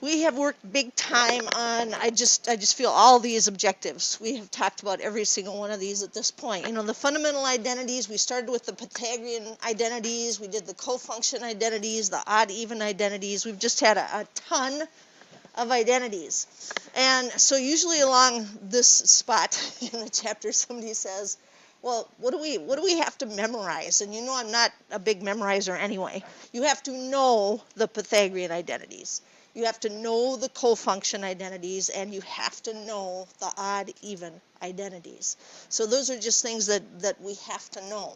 We have worked big time on, I just feel all these objectives. We have talked about every single one of these at this point. You know, the fundamental identities, we started with the Pythagorean identities, we did the cofunction identities, the odd-even identities. We've just had a ton of identities. And so usually along this spot in the chapter, somebody says, well, what do we have to memorize? And you know I'm not a big memorizer anyway. You have to know the Pythagorean identities. You have to know the cofunction identities, and you have to know the odd-even identities. So those are just things that we have to know.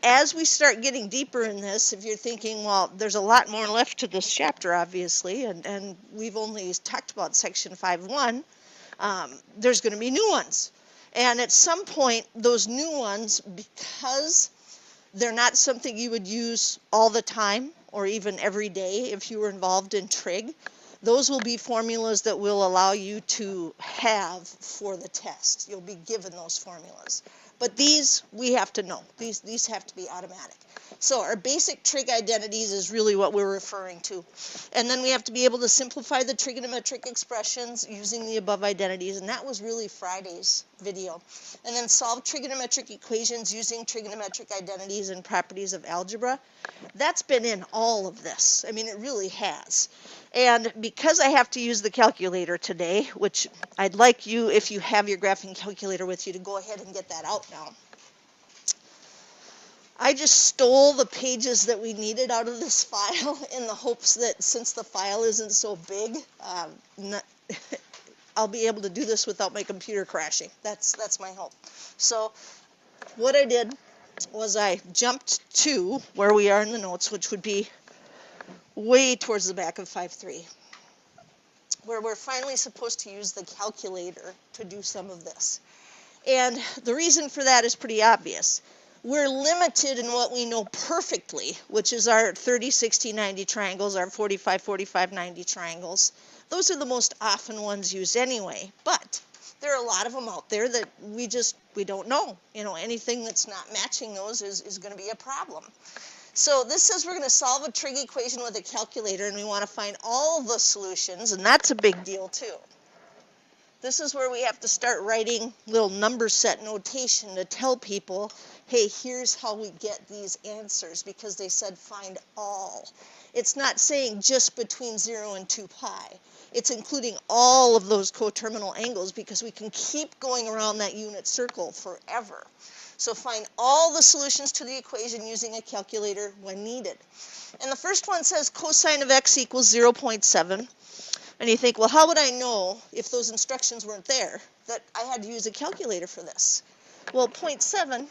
As we start getting deeper in this, if you're thinking, well, there's a lot more left to this chapter, obviously, and we've only talked about section 5.1, there's going to be new ones. And at some point, those new ones, because they're not something you would use all the time or even every day if you were involved in trig, those will be formulas that will allow you to have for the test. You'll be given those formulas. But these we have to know. These have to be automatic. So our basic trig identities is really what we're referring to. And then we have to be able to simplify the trigonometric expressions using the above identities, and that was really Friday's video. And then solve trigonometric equations using trigonometric identities and properties of algebra. That's been in all of this. I mean, it really has. And because I have to use the calculator today, which I'd like you, if you have your graphing calculator with you, to go ahead and get that out now. I just stole the pages that we needed out of this file in the hopes that since the file isn't so big, I'll be able to do this without my computer crashing. That's my hope. So what I did was I jumped to where we are in the notes, which would be way towards the back of 5.3, where we're finally supposed to use the calculator to do some of this. And the reason for that is pretty obvious. We're limited in what we know perfectly, which is our 30, 60, 90 triangles, our 45, 45, 90 triangles. Those are the most often ones used anyway, but there are a lot of them out there that we don't know. You know, anything that's not matching those is going to be a problem. So this says we're going to solve a trig equation with a calculator, and we want to find all the solutions, and that's a big deal too. This is where we have to start writing little number set notation to tell people, hey, here's how we get these answers, because they said find all. It's not saying just between 0 and 2 pi. It's including all of those coterminal angles, because we can keep going around that unit circle forever. So find all the solutions to the equation using a calculator when needed. And the first one says cosine of x equals 0.7. And you think, well, how would I know if those instructions weren't there that I had to use a calculator for this? Well, 0.7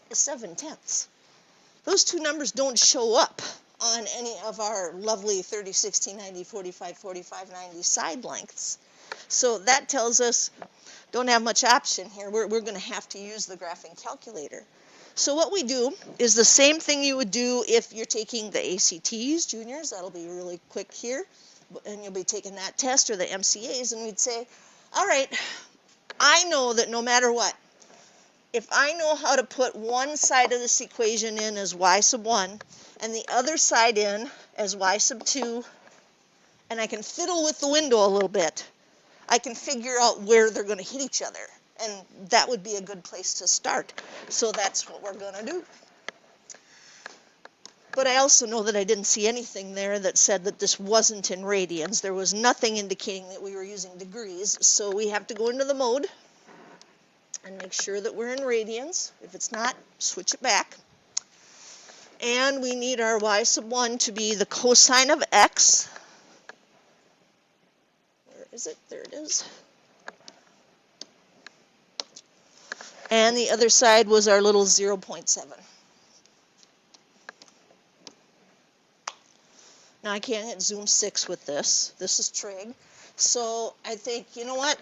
is 7/10. Those two numbers don't show up on any of our lovely 30, 60, 90, 45, 45, 90 side lengths. So that tells us don't have much option here. We're going to have to use the graphing calculator. So what we do is the same thing you would do if you're taking the ACTs, juniors. That'll be really quick here. And you'll be taking that test, or the MCAs, and we'd say, all right, I know that no matter what, if I know how to put one side of this equation in as y sub 1 and the other side in as y sub 2, and I can fiddle with the window a little bit, I can figure out where they're going to hit each other, and that would be a good place to start. So that's what we're going to do. But I also know that I didn't see anything there that said that this wasn't in radians. There was nothing indicating that we were using degrees, so we have to go into the mode and make sure that we're in radians. If it's not, switch it back. And we need our y sub 1 to be the cosine of x. Where is it? There it is. And the other side was our little 0.7. Now I can't hit zoom 6 with this. This is trig. So I think, you know what?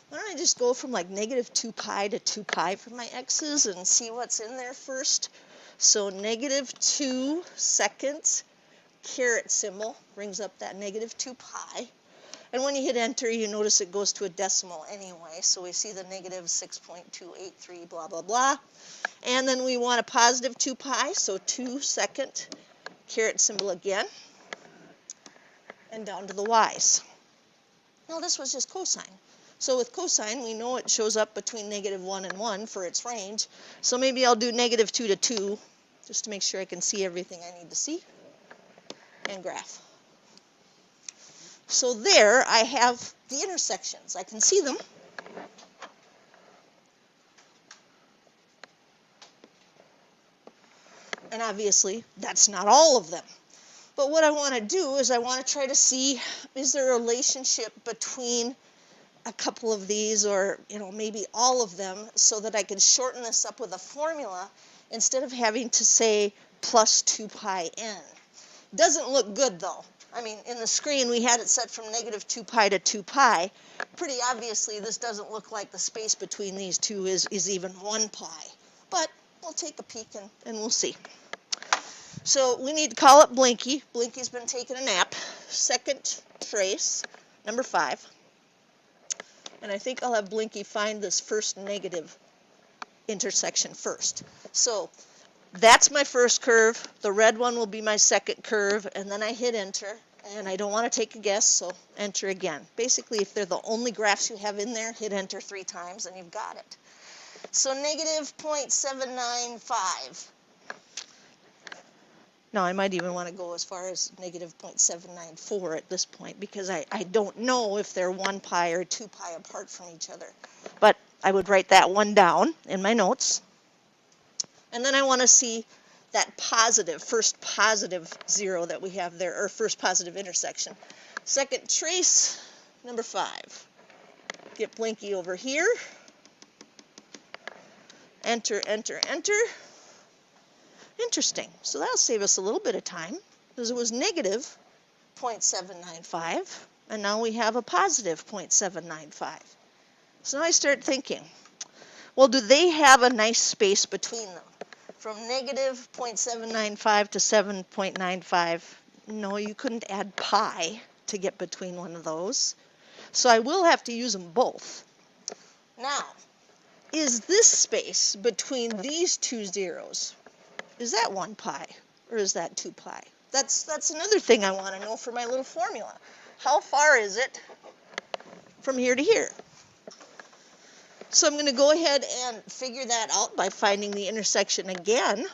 Why don't I just go from like negative 2 pi to 2 pi for my x's and see what's in there first. So negative 2 seconds, caret symbol, brings up that negative 2 pi. And when you hit enter, you notice it goes to a decimal anyway. So we see the negative 6.283, blah, blah, blah. And then we want a positive 2 pi, so 2 second, caret symbol again. and down to the y's. Now this was just cosine. So with cosine, we know it shows up between -1 and 1 for its range. So maybe I'll do -2 to 2, just to make sure I can see everything I need to see, and graph. So there I have the intersections. I can see them. And obviously, that's not all of them. But what I want to do is I want to try to see, is there a relationship between a couple of these, or maybe all of them, so that I can shorten this up with a formula instead of having to say plus 2 pi n. Doesn't look good though. I mean, in the screen we had it set from -2 pi to 2 pi. Pretty obviously this doesn't look like the space between these two is even 1 pi. But we'll take a peek and we'll see. So we need to call up Blinky. Blinky's been taking a nap. Second trace, number 5. And I think I'll have Blinky find this first negative intersection first. So that's my first curve. The red one will be my second curve, and then I hit enter, and I don't want to take a guess, so enter again. Basically, if they're the only graphs you have in there, hit enter 3 times and you've got it. So -0.795. Now, I might even want to go as far as -0.794 at this point, because I don't know if they're 1 pi or 2 pi apart from each other. But I would write that one down in my notes. And then I want to see that first positive 0 that we have there, or first positive intersection. Second trace, number 5. Get Blinky over here. Enter, enter, enter. Interesting. So that'll save us a little bit of time, because it was -0.795, and now we have a positive 0.795. So now I start thinking, well, do they have a nice space between them? From -0.795 to 7.95, no, you couldn't add pi to get between one of those. So I will have to use them both. Now, is this space between these two zeros, is that 1 pi or is that 2 pi? That's another thing I want to know for my little formula. How far is it from here to here? So I'm going to go ahead and figure that out by finding the intersection again.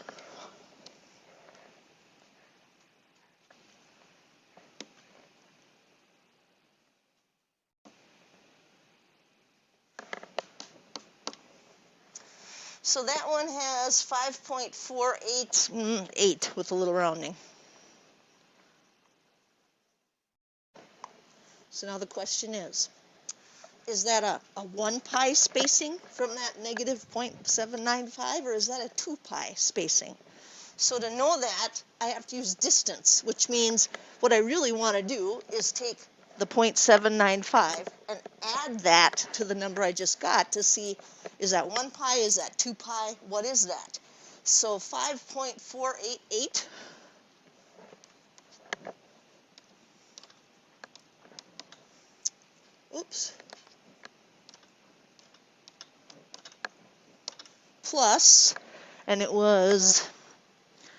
So that one has 5.488 with a little rounding. So now the question is that a 1 pi spacing from that -0.795, or is that a 2 pi spacing? So to know that, I have to use distance, which means what I really want to do is take the 0.795 and add that to the number I just got to see, is that 1 pi, is that 2 pi, what is that? So 5.488 plus, and it was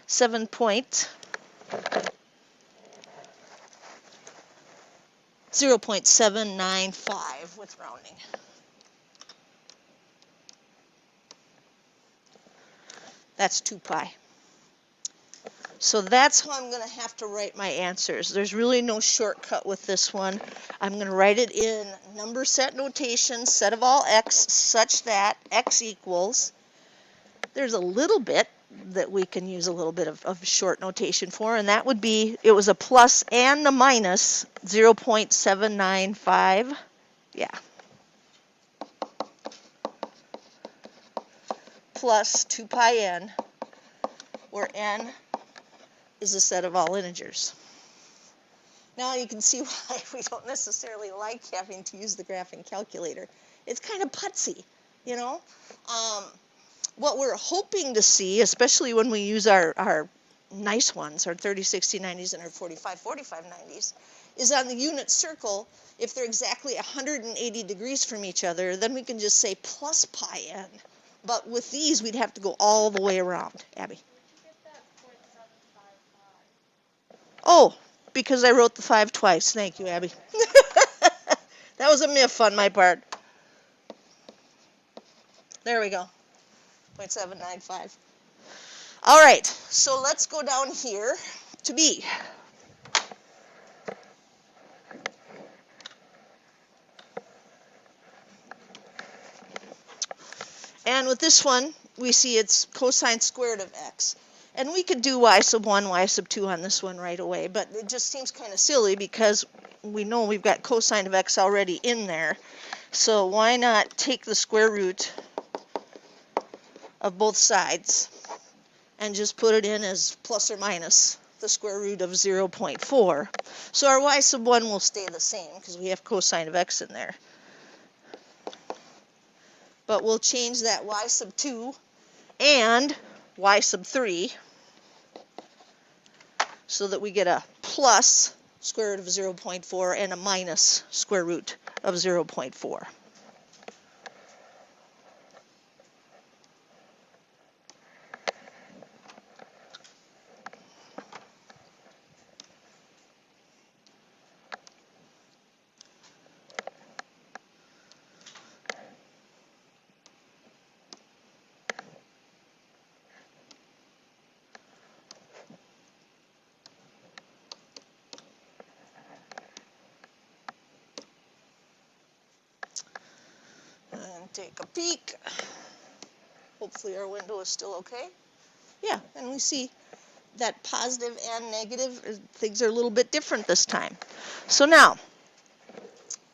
0.795 with rounding. That's 2 pi. So that's how I'm going to have to write my answers. There's really no shortcut with this one. I'm going to write it in number set notation, set of all x, such that x equals. There's a little bit that we can use a little bit of short notation for, and that would be, it was a plus and a minus 0.795. Yeah. Plus 2 pi n, where n is a set of all integers. Now you can see why we don't necessarily like having to use the graphing calculator. It's kind of putsy, you know. What we're hoping to see, especially when we use our nice ones, our 30, 60, 90s, and our 45, 45, 90s, is on the unit circle, if they're exactly 180 degrees from each other, then we can just say plus pi n. But with these, we'd have to go all the way around. Abby? Where'd you get that 0.755? Oh, because I wrote the 5 twice. Thank you, Abby. That was a miff on my part. There we go. 0.795. All right, so let's go down here to B. And with this one, we see it's cosine squared of x. And we could do y sub 1, y sub 2 on this one right away, but it just seems kind of silly because we know we've got cosine of x already in there. So why not take the square root of both sides and just put it in as plus or minus the square root of 0.4. So our y sub 1 will stay the same because we have cosine of x in there. But we'll change that y sub 2 and y sub 3 so that we get a plus square root of 0.4 and a minus square root of 0.4. And take a peek. Hopefully our window is still okay. Yeah, and we see that positive and negative, things are a little bit different this time. So now,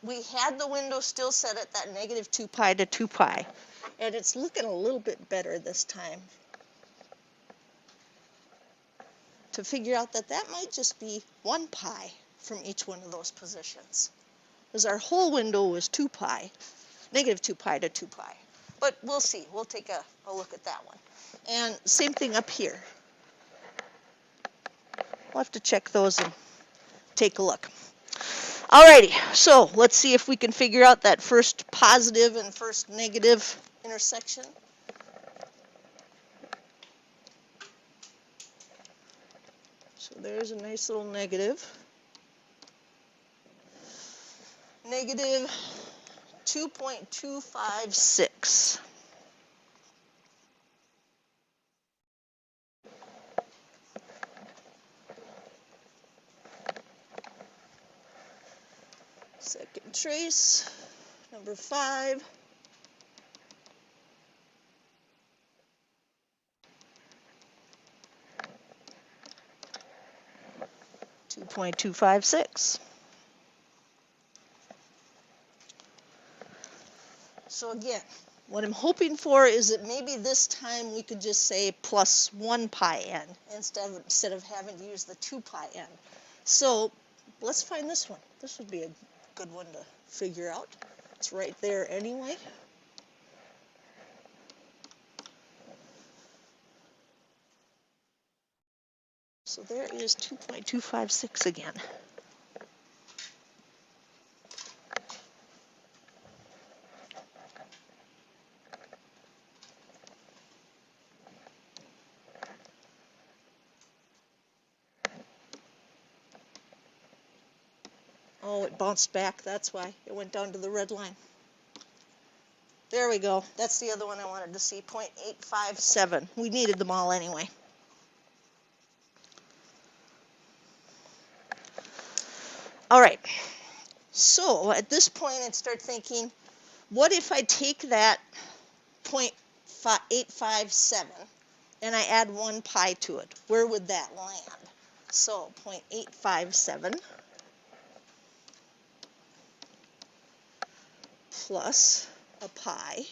we had the window still set at that negative 2 pi to 2 pi, and it's looking a little bit better this time. To figure out that that might just be 1 pi from each one of those positions. Because our whole window was 2 pi, negative 2 pi to 2 pi. But we'll see. We'll take a look at that one. And same thing up here. We'll have to check those and take a look. Alrighty, so let's see if we can figure out that first positive and first negative intersection. So there's a nice little negative. Negative 2.256. Second trace, number 5. .256. So again, what I'm hoping for is that maybe this time we could just say plus 1 pi n instead of having to use the 2 pi n. So let's find this one. This would be a good one to figure out. It's right there anyway. So there is 2.256 again. Oh, it bounced back. That's why. It went down to the red line. There we go. That's the other one I wanted to see, 0.857. We needed them all anyway. All right. So at this point, I'd start thinking, what if I take that 0.857 and I add 1 pi to it? Where would that land? So 0.857 plus a pi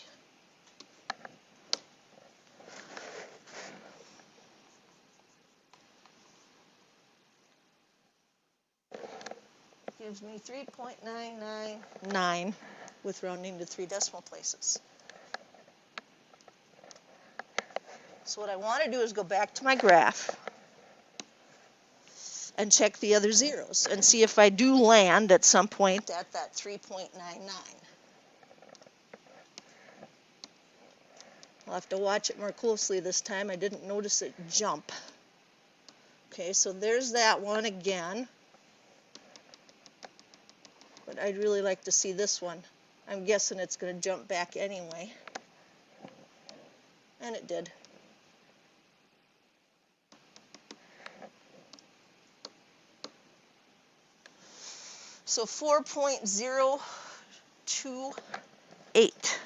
gives me 3.999 with rounding to 3 decimal places. So what I want to do is go back to my graph and check the other zeros and see if I do land at some point at that 3.99. I'll have to watch it more closely this time. I didn't notice it jump. Okay, so there's that one again. I'd really like to see this one. I'm guessing it's going to jump back anyway. And it did. So 4.028.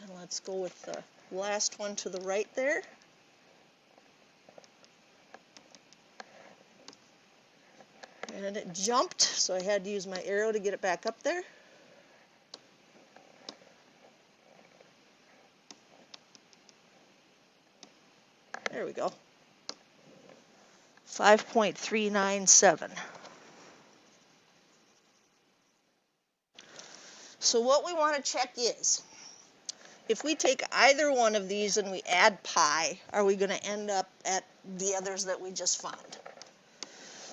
And let's go with the last one to the right there. And it jumped, so I had to use my arrow to get it back up there. There we go. 5.397. So what we want to check is, if we take either one of these and we add pi, are we going to end up at the others that we just found?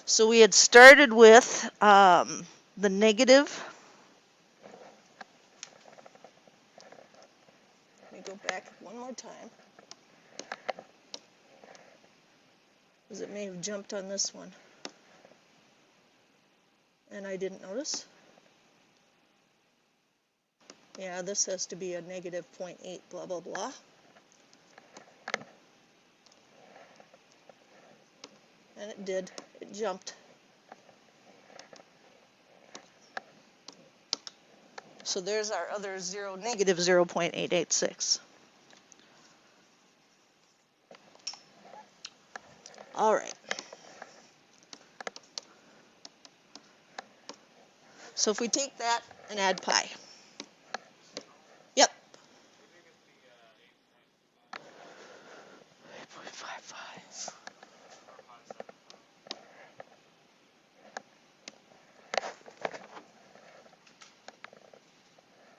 So we had started with the negative. Let me go back one more time, because it may have jumped on this one, and I didn't notice. Yeah, this has to be a negative 0.8 blah blah blah. And it did. It jumped. So there's our other negative 0.886. All right. So if we take that and add pi. Yep. 8.55.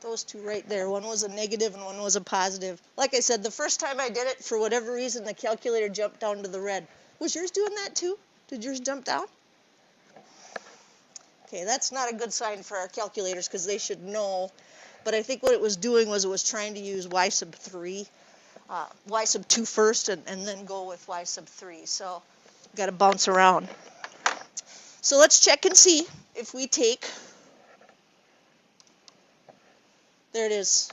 Those two right there. One was a negative and one was a positive. Like I said, the first time I did it, for whatever reason, the calculator jumped down to the red. Was yours doing that too? Did yours jump down? Okay, that's not a good sign for our calculators because they should know. But I think what it was doing was it was trying to use y sub 3, y sub 2 first, and then go with y sub 3. So got to bounce around. So let's check and see if we take, there it is.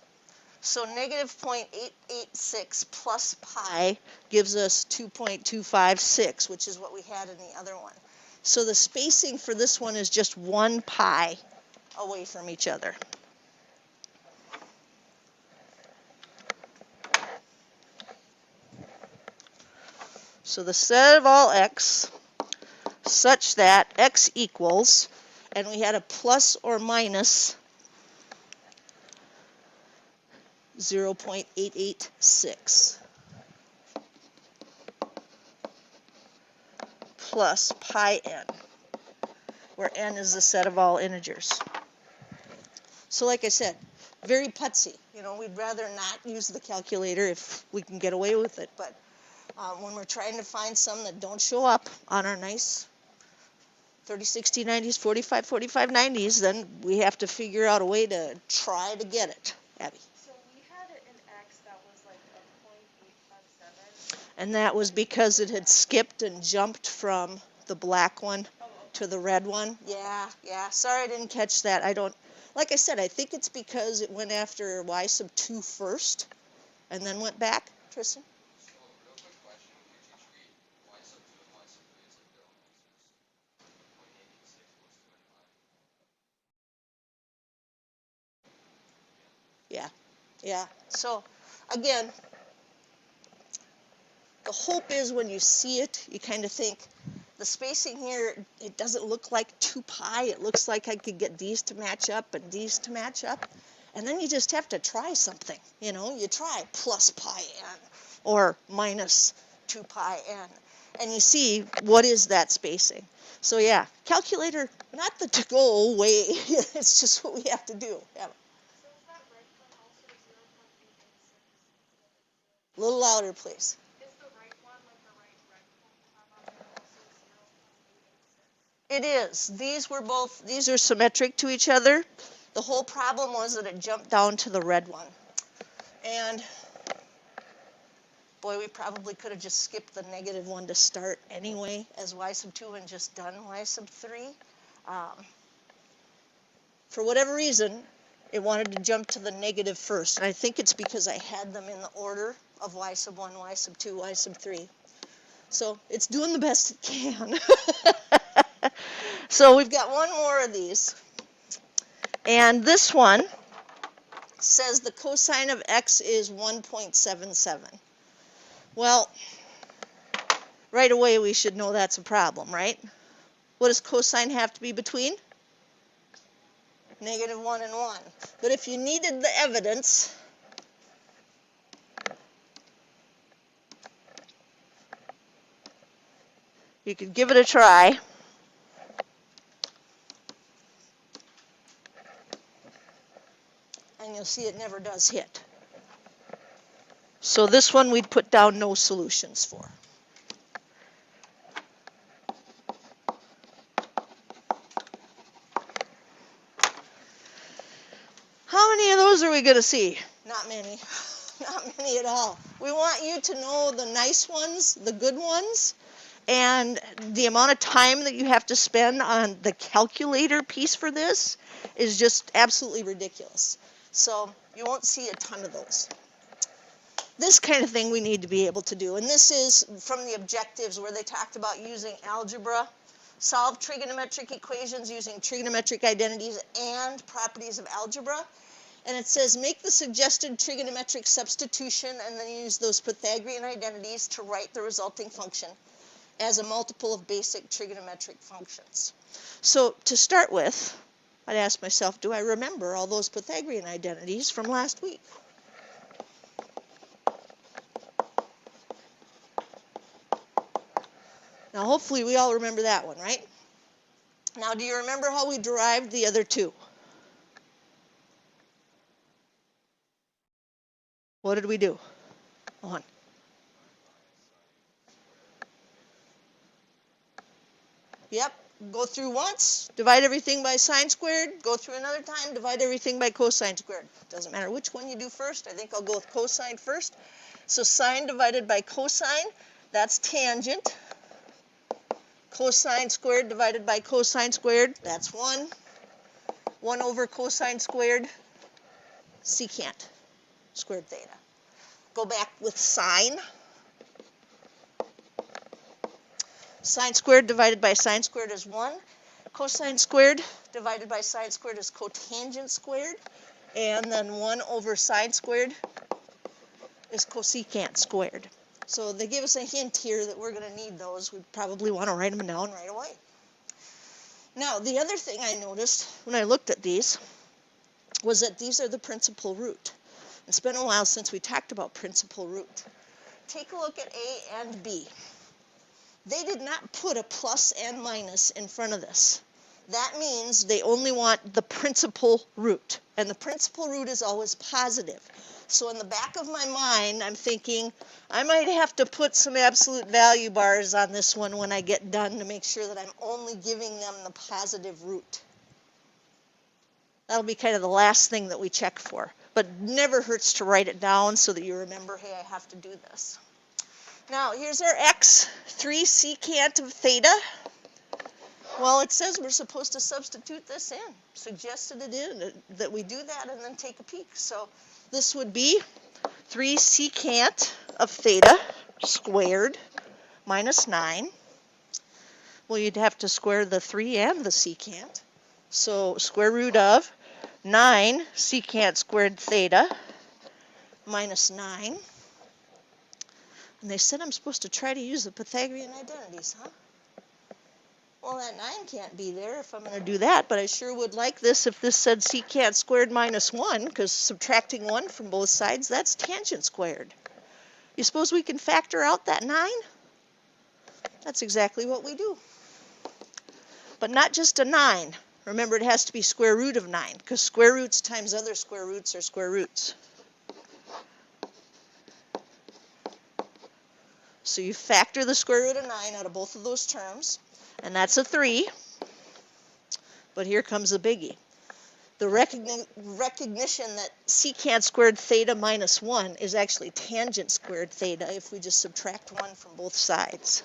So negative 0.886 plus pi gives us 2.256, which is what we had in the other one. So the spacing for this one is just 1 pi away from each other. So the set of all x such that x equals, and we had a plus or minus 0.886 plus pi n, where n is the set of all integers. So like I said, very putsy. You know, we'd rather not use the calculator if we can get away with it, but when we're trying to find some that don't show up on our nice 30, 60, 90s, 45, 45, 90s, then we have to figure out a way to try to get it. Abby. So we had an x that was like a 0.857. And that was because it had skipped and jumped from the black one to the red one. Yeah. Sorry I didn't catch that. Like I said, I think it's because it went after y sub 2 first and then went back. Tristan? So, real quick question. Could you treat y sub 2 and y sub 3 as like their own answers? 0.886 plus 2 and 5. Yeah. So, again, the hope is when you see it, you kind of think, the spacing here, it doesn't look like 2 pi. It looks like I could get these to match up and these to match up. And then you just have to try something. You know, you try plus pi n or minus 2 pi n. And you see, what is that spacing? So yeah, calculator, not the to-go way. It's just what we have to do. Yeah. So is that right one also 0.886? A little louder, please. Is the right one, like the right rectangle we have on there, also 0.886? It is. These are symmetric to each other. The whole problem was that it jumped down to the red one. And Boy, we probably could have just skipped the negative one to start anyway as y sub 2 and just done y sub 3. For whatever reason, it wanted to jump to the negative first, and I think it's because I had them in the order of y sub 1, y sub 2, y sub 3. So it's doing the best it can. So we've got one more of these. And this one says the cosine of x is 1.77. Well, right away we should know that's a problem, right? What does cosine have to be between? Negative 1 and 1. But if you needed the evidence, you could give it a try. And you'll see it never does hit. So this one we'd put down no solutions for. How many of those are we going to see? Not many. Not many at all. We want you to know the nice ones, the good ones, and the amount of time that you have to spend on the calculator piece for this is just absolutely ridiculous. So you won't see a ton of those. This kind of thing we need to be able to do, and this is from the objectives where they talked about using algebra, solve trigonometric equations using trigonometric identities and properties of algebra. And it says make the suggested trigonometric substitution and then use those Pythagorean identities to write the resulting function as a multiple of basic trigonometric functions. So to start with, I'd ask myself, do I remember all those Pythagorean identities from last week? Now hopefully we all remember that one, right? Now do you remember how we derived the other two? What did we do? On. Yep, go through once, divide everything by sine squared, go through another time, divide everything by cosine squared. Doesn't matter which one you do first. I think I'll go with cosine first. So sine divided by cosine, that's tangent. Cosine squared divided by cosine squared, that's 1. 1 over cosine squared, secant squared theta. Go back with sine. Sine squared divided by sine squared is 1. Cosine squared divided by sine squared is cotangent squared. And then 1 over sine squared is cosecant squared. So they give us a hint here that we're going to need those. We probably want to write them down right away. Now, the other thing I noticed when I looked at these was that these are the principal root. It's been a while since we talked about principal root. Take a look at A and B. They did not put a plus and minus in front of this. That means they only want the principal root. And the principal root is always positive. So in the back of my mind, I'm thinking, I might have to put some absolute value bars on this one when I get done to make sure that I'm only giving them the positive root. That'll be kind of the last thing that we check for. But never hurts to write it down so that you remember, hey, I have to do this. Now, here's our x, 3 secant of theta. Well, it says we're supposed to substitute this in. Suggested it in, that we do that and then take a peek. So this would be 3 secant of theta squared minus 9. Well, you'd have to square the 3 and the secant. So square root of 9 secant squared theta minus 9. And they said I'm supposed to try to use the Pythagorean identities, huh? Well, that 9 can't be there if I'm going to do that, but I sure would like this if this said secant squared minus 1, because subtracting 1 from both sides, that's tangent squared. You suppose we can factor out that 9? That's exactly what we do. But not just a 9. Remember, it has to be square root of 9, because square roots times other square roots are square roots. So you factor the square root of 9 out of both of those terms, and that's a 3. But here comes the biggie. the recognition that secant squared theta minus 1 is actually tangent squared theta if we just subtract 1 from both sides.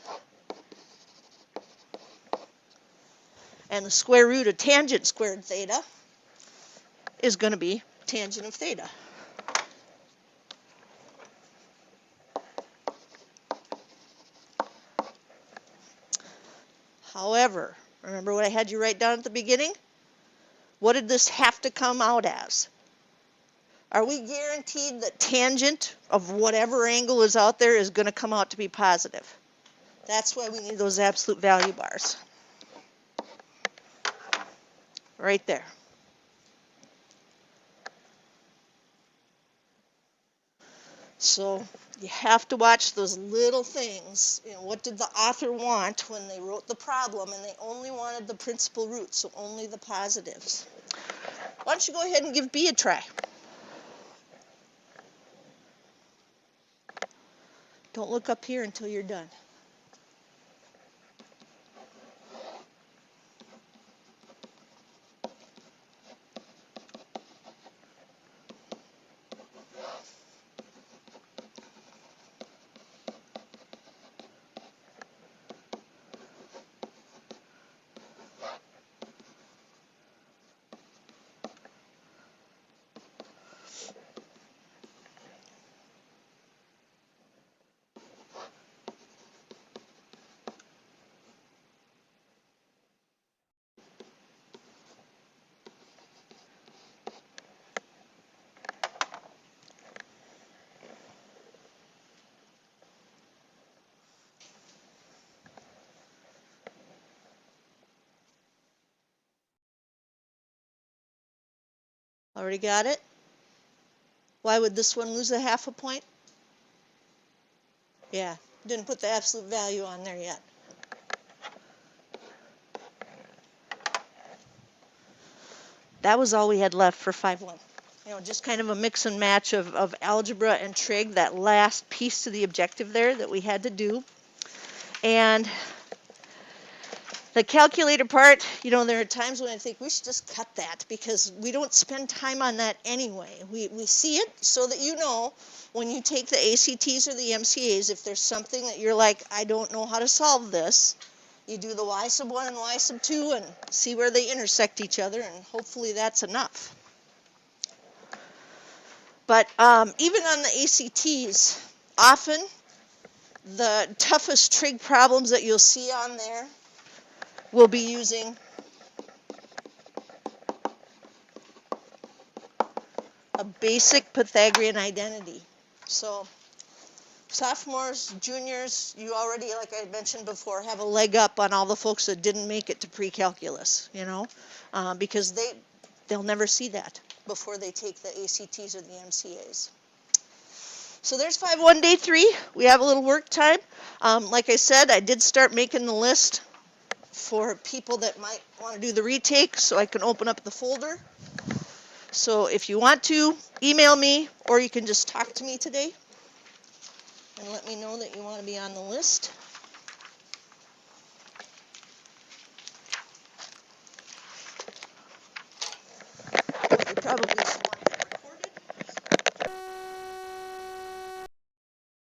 And the square root of tangent squared theta is going to be tangent of theta. However, remember what I had you write down at the beginning? What did this have to come out as? Are we guaranteed that tangent of whatever angle is out there is going to come out to be positive? That's why we need those absolute value bars. Right there. So you have to watch those little things. You know, what did the author want when they wrote the problem? And they only wanted the principal root, so only the positives. Why don't you go ahead and give B a try? Don't look up here until you're done. Already got it? Why would this one lose a half a point? Yeah, didn't put the absolute value on there yet. That was all we had left for 5-1. You know, just kind of a mix and match of algebra and trig, that last piece to the objective there that we had to do. And the calculator part, you know, there are times when I think we should just cut that because we don't spend time on that anyway. We see it so that you know when you take the ACTs or the MCAs, if there's something that you're like, I don't know how to solve this, you do the y sub 1 and y sub 2 and see where they intersect each other, and hopefully that's enough. But even on the ACTs, often the toughest trig problems that you'll see on there will be using a basic Pythagorean identity. So sophomores, juniors, you already, like I mentioned before, have a leg up on all the folks that didn't make it to pre-calculus, you know, because they'll never see that before they take the ACTs or the MCAs. So there's 5-1 day 3. We have a little work time. Like I said, I did start making the list for people that might want to do the retake so I can open up the folder. So if you want to, email me, or you can just talk to me today and let me know that you want to be on the list.